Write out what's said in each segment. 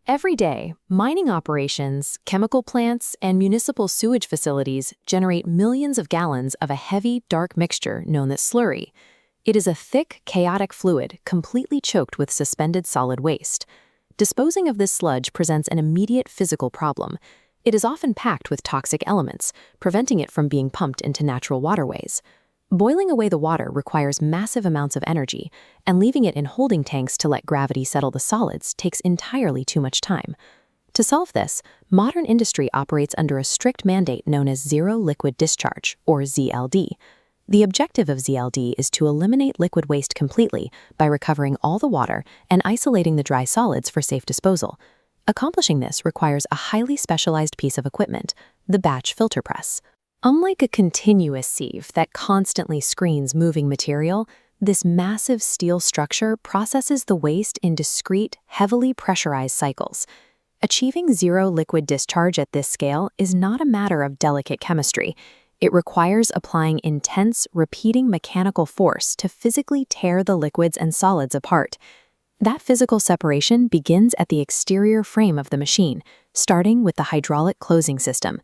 Every day, mining operations, chemical plants, and municipal sewage facilities generate millions of gallons of a heavy, dark mixture known as slurry. It is a thick, chaotic fluid completely choked with suspended solid waste. Disposing of this sludge presents an immediate physical problem. It is often packed with toxic elements, preventing it from being pumped into natural waterways. Boiling away the water requires massive amounts of energy, and leaving it in holding tanks to let gravity settle the solids takes entirely too much time. To solve this, modern industry operates under a strict mandate known as Zero Liquid Discharge, or ZLD. The objective of ZLD is to eliminate liquid waste completely by recovering all the water and isolating the dry solids for safe disposal. Accomplishing this requires a highly specialized piece of equipment, the batch filter press. Unlike a continuous sieve that constantly screens moving material, this massive steel structure processes the waste in discrete, heavily pressurized cycles. Achieving zero liquid discharge at this scale is not a matter of delicate chemistry. It requires applying intense, repeating mechanical force to physically tear the liquids and solids apart. That physical separation begins at the exterior frame of the machine, starting with the hydraulic closing system.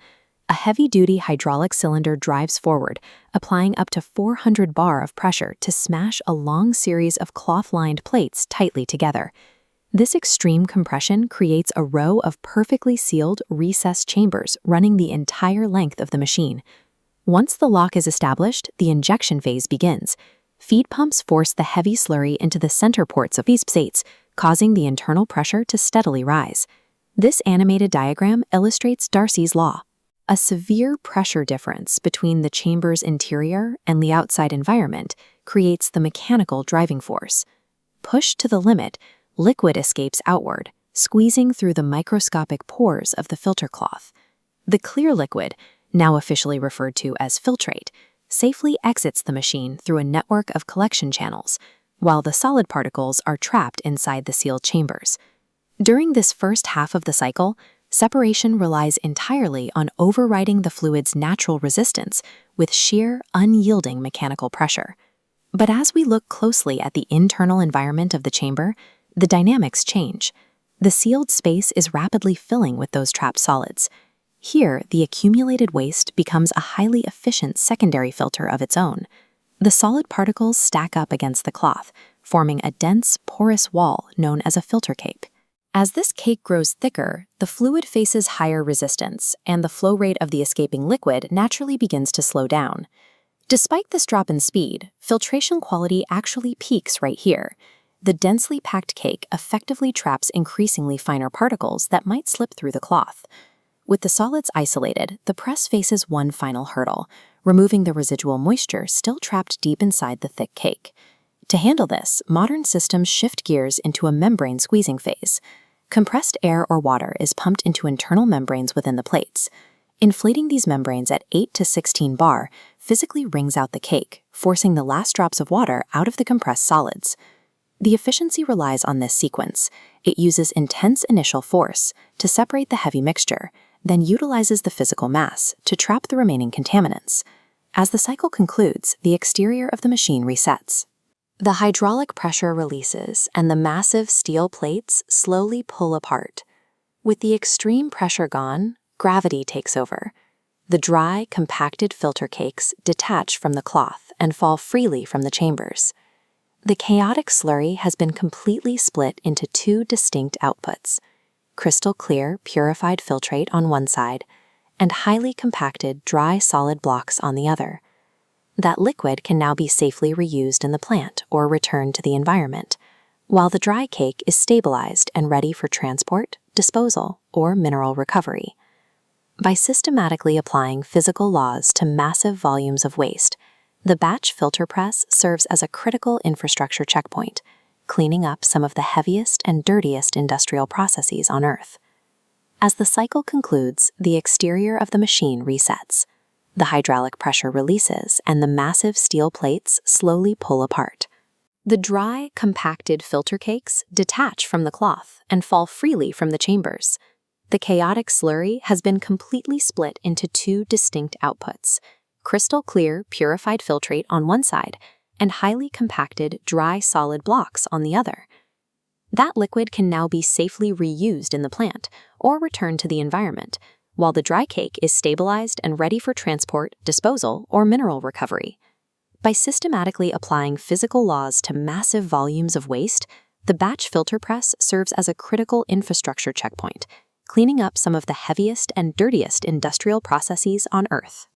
A heavy-duty hydraulic cylinder drives forward, applying up to 400 bar of pressure to smash a long series of cloth-lined plates tightly together. This extreme compression creates a row of perfectly sealed, recessed chambers running the entire length of the machine. Once the lock is established, the injection phase begins. Feed pumps force the heavy slurry into the center ports of these plates, causing the internal pressure to steadily rise. This animated diagram illustrates Darcy's law. A severe pressure difference between the chamber's interior and the outside environment creates the mechanical driving force. Pushed to the limit, liquid escapes outward, squeezing through the microscopic pores of the filter cloth. The clear liquid, now officially referred to as filtrate, safely exits the machine through a network of collection channels, while the solid particles are trapped inside the sealed chambers. During this first half of the cycle, separation relies entirely on overriding the fluid's natural resistance with sheer, unyielding mechanical pressure. But as we look closely at the internal environment of the chamber, the dynamics change. The sealed space is rapidly filling with those trapped solids. Here, the accumulated waste becomes a highly efficient secondary filter of its own. The solid particles stack up against the cloth, forming a dense, porous wall known as a filter cake. As this cake grows thicker, the fluid faces higher resistance, and the flow rate of the escaping liquid naturally begins to slow down. Despite this drop in speed, filtration quality actually peaks right here. The densely packed cake effectively traps increasingly finer particles that might slip through the cloth. With the solids isolated, the press faces one final hurdle, removing the residual moisture still trapped deep inside the thick cake. To handle this, modern systems shift gears into a membrane squeezing phase. Compressed air or water is pumped into internal membranes within the plates. Inflating these membranes at 8 to 16 bar physically wrings out the cake, forcing the last drops of water out of the compressed solids. The efficiency relies on this sequence. It uses intense initial force to separate the heavy mixture, then utilizes the physical mass to trap the remaining contaminants. As the cycle concludes, the exterior of the machine resets. The hydraulic pressure releases, and the massive steel plates slowly pull apart. With the extreme pressure gone, gravity takes over. The dry, compacted filter cakes detach from the cloth and fall freely from the chambers. The chaotic slurry has been completely split into two distinct outputs: crystal clear, purified filtrate on one side, and highly compacted, dry, solid blocks on the other. That liquid can now be safely reused in the plant or returned to the environment, while the dry cake is stabilized and ready for transport, disposal, or mineral recovery. By systematically applying physical laws to massive volumes of waste, the batch filter press serves as a critical infrastructure checkpoint, cleaning up some of the heaviest and dirtiest industrial processes on Earth. As the cycle concludes, the exterior of the machine resets. The hydraulic pressure releases, and the massive steel plates slowly pull apart. The dry, compacted filter cakes detach from the cloth and fall freely from the chambers. The chaotic slurry has been completely split into two distinct outputs: crystal clear, purified filtrate on one side, and highly compacted, dry, solid blocks on the other. That liquid can now be safely reused in the plant or returned to the environment, while the dry cake is stabilized and ready for transport, disposal, or mineral recovery. By systematically applying physical laws to massive volumes of waste, the batch filter press serves as a critical infrastructure checkpoint, cleaning up some of the heaviest and dirtiest industrial processes on Earth.